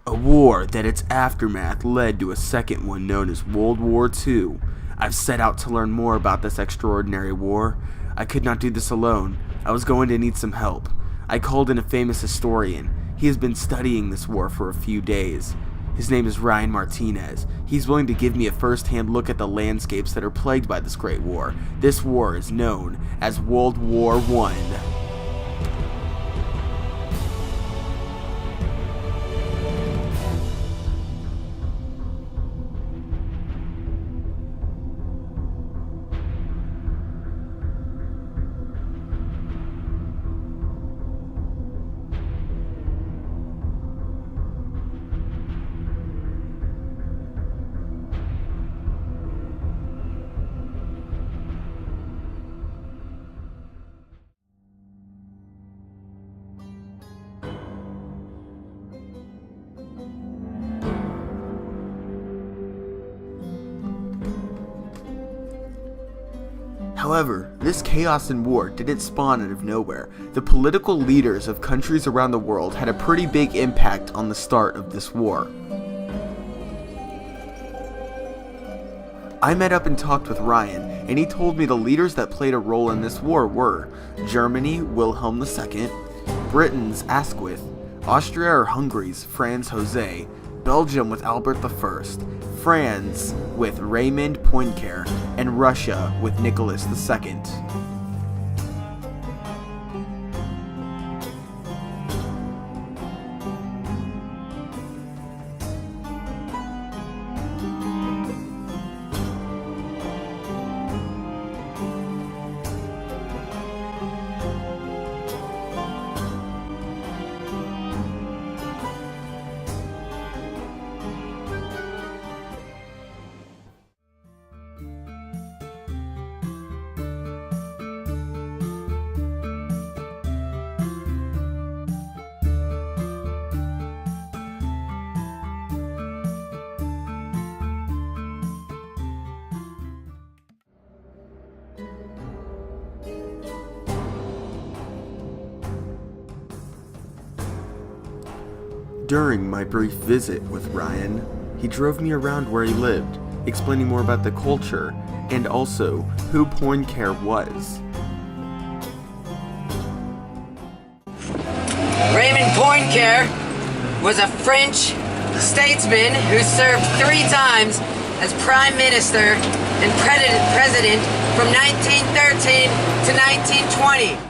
A war that its aftermath led to a second one known as World War II. I've set out to learn more about this extraordinary war. I could not do this alone. I was going to need some help. I called in a famous historian. He has been studying this war for a few days. His name is Ryan Martinez. He's willing to give me a first-hand look at the landscapes that are plagued by this great war. This war is known as World War I. However, this chaos and war didn't spawn out of nowhere. The political leaders of countries around the world had a pretty big impact on the start of this war. I met up and talked with Ryan, and he told me the leaders that played a role in this war were Germany, Wilhelm II, Britain's Asquith, Austria or Hungary's Franz José, Belgium with Albert I, France with Raymond Poincaré, and Russia with Nicholas II. During my brief visit with Ryan, he drove me around where he lived, explaining more about the culture and also who Poincaré was. Raymond Poincaré was a French statesman who served 3 times as Prime Minister and President from 1913 to 1920.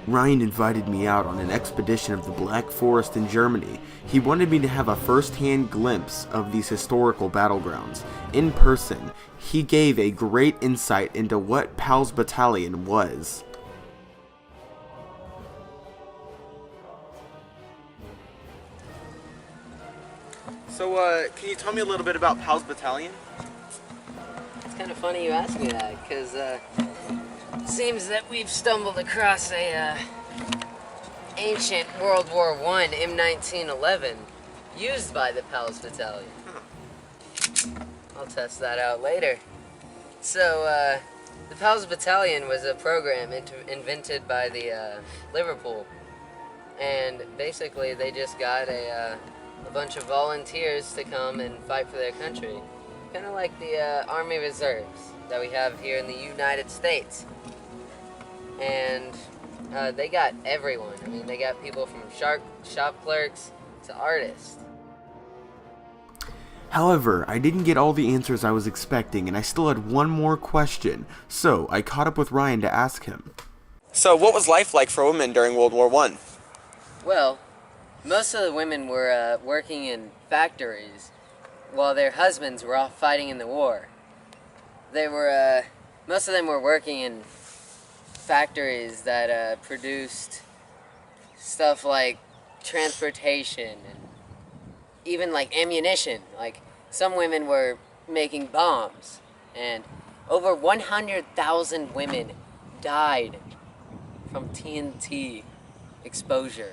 Ryan invited me out on an expedition of the Black Forest in Germany. He wanted me to have a first-hand glimpse of these historical battlegrounds. In person, he gave a great insight into what Pals Battalion was. So, can you tell me a little bit about Pals Battalion? It's kind of funny you ask me that, because seems that we've stumbled across a ancient World War I M1911 used by the Pals Battalion. I'll test that out later. So, the Pals Battalion was a program invented by the Liverpool, and basically they just got a bunch of volunteers to come and fight for their country. Kind of like the Army Reserves that we have here in the United States. And they got everyone. I mean, they got people from shop clerks to artists. However, I didn't get all the answers I was expecting, and I still had one more question, so I caught up with Ryan to ask him. So, what was life like for women during World War I? Well, most of the women were working in factories while their husbands were off fighting in the war. They were, most of them were working in factories that produced stuff like transportation and even like ammunition. Like some women were making bombs, and over 100,000 women died from TNT exposure.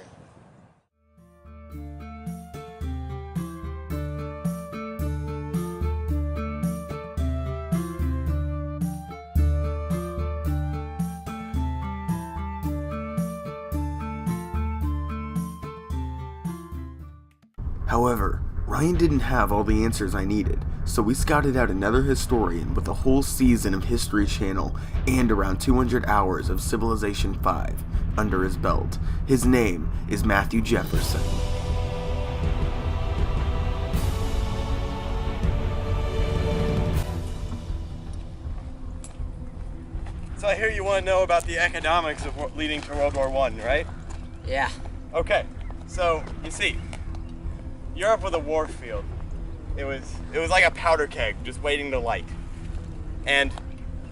However, Ryan didn't have all the answers I needed, so we scouted out another historian with a whole season of History Channel and around 200 hours of Civilization 5 under his belt. His name is Matthew Jefferson. So I hear you want to know about the economics of leading to World War I, right? Yeah. Okay, so you see, Europe was a war field. It was like a powder keg just waiting to light. And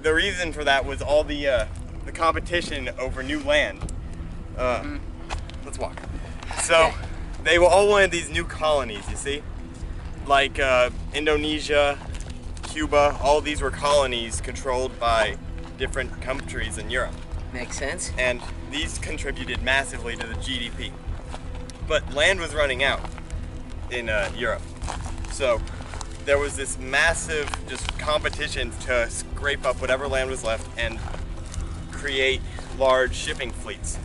the reason for that was all the competition over new land. Let's walk. So they all wanted these new colonies, you see? Like Indonesia, Cuba, all these were colonies controlled by different countries in Europe. Makes sense. And these contributed massively to the GDP. But land was running out in Europe. So there was this massive just competition to scrape up whatever land was left and create large shipping fleets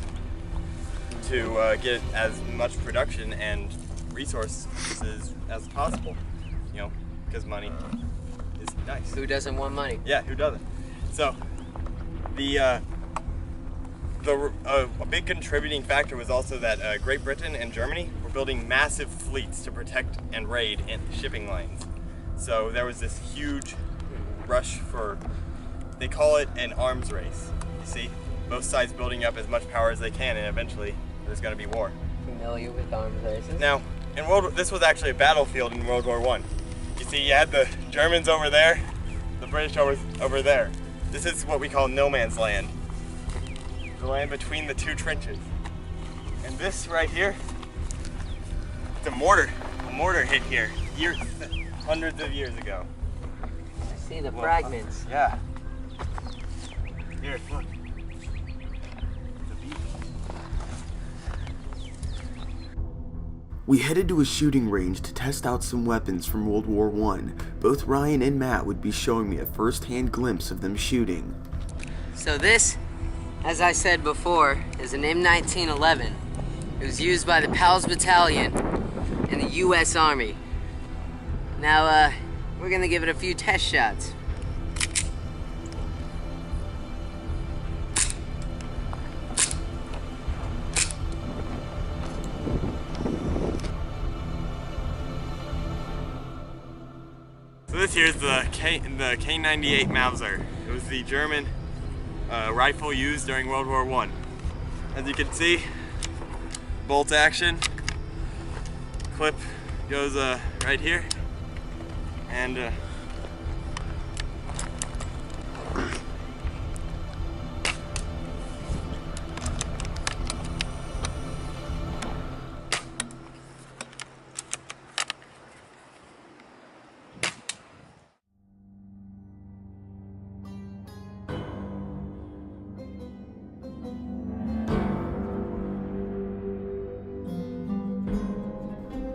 to get as much production and resources as possible, you know, because money is nice. Who doesn't want money? Yeah, who doesn't? So a big contributing factor was also that Great Britain and Germany were building massive fleets to protect and raid shipping lanes. So there was this huge rush for, they call it an arms race. You see, both sides building up as much power as they can, and eventually there's going to be war. Familiar with arms races? Now, this was actually a battlefield in World War I. You see, you had the Germans over there, the British over there. This is what we call no man's land. The land between the two trenches. And this right here, it's a mortar. A mortar hit here hundreds of years ago. I see the fragments. Yeah. Here, look. We headed to a shooting range to test out some weapons from World War I. Both Ryan and Matt would be showing me a first-hand glimpse of them shooting. So this, as I said before, is an M1911. It was used by the PALS Battalion in the U.S. Army. Now, we're gonna give it a few test shots. So this here is the K98 Mauser. It was the German rifle used during World War I. As you can see, bolt action, clip goes right here, and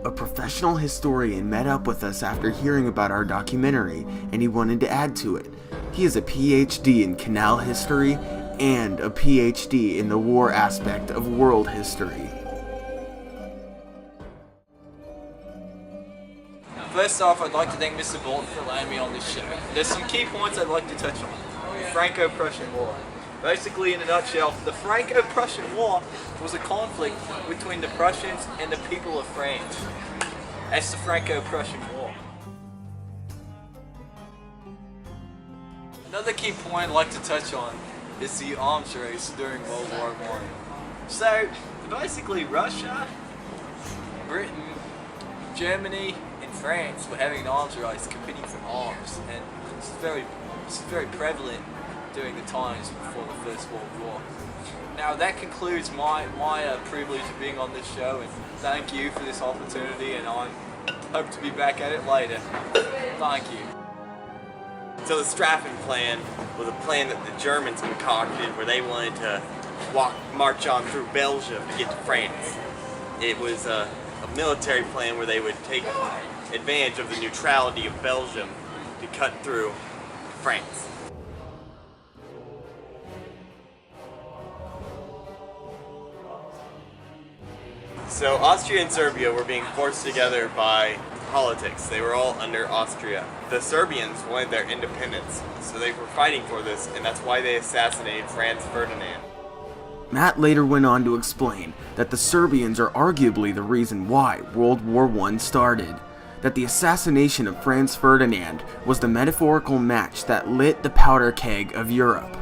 A professional historian met up with us after hearing about our documentary, and he wanted to add to it. He is a PhD in canal history and a PhD in the war aspect of world history. First off, I'd like to thank Mr. Bolton for allowing me on this show. There's some key points I'd like to touch on. Franco-Prussian War. Basically, in a nutshell, the Franco-Prussian War was a conflict between the Prussians and the people of France. That's the Franco-Prussian War. Another key point I'd like to touch on is the arms race during World War I. So, basically Russia, Britain, Germany, and France were having an arms race competing for arms, and this is very prevalent during the times before the First World War. Now that concludes my privilege of being on this show, and thank you for this opportunity, and I hope to be back at it later. Thank you. So the Straffen Plan was a plan that the Germans concocted where they wanted to march on through Belgium to get to France. It was a military plan where they would take advantage of the neutrality of Belgium to cut through France. So Austria and Serbia were being forced together by politics. They were all under Austria. The Serbians wanted their independence, so they were fighting for this, and that's why they assassinated Franz Ferdinand. Matt later went on to explain that the Serbians are arguably the reason why World War I started, that the assassination of Franz Ferdinand was the metaphorical match that lit the powder keg of Europe.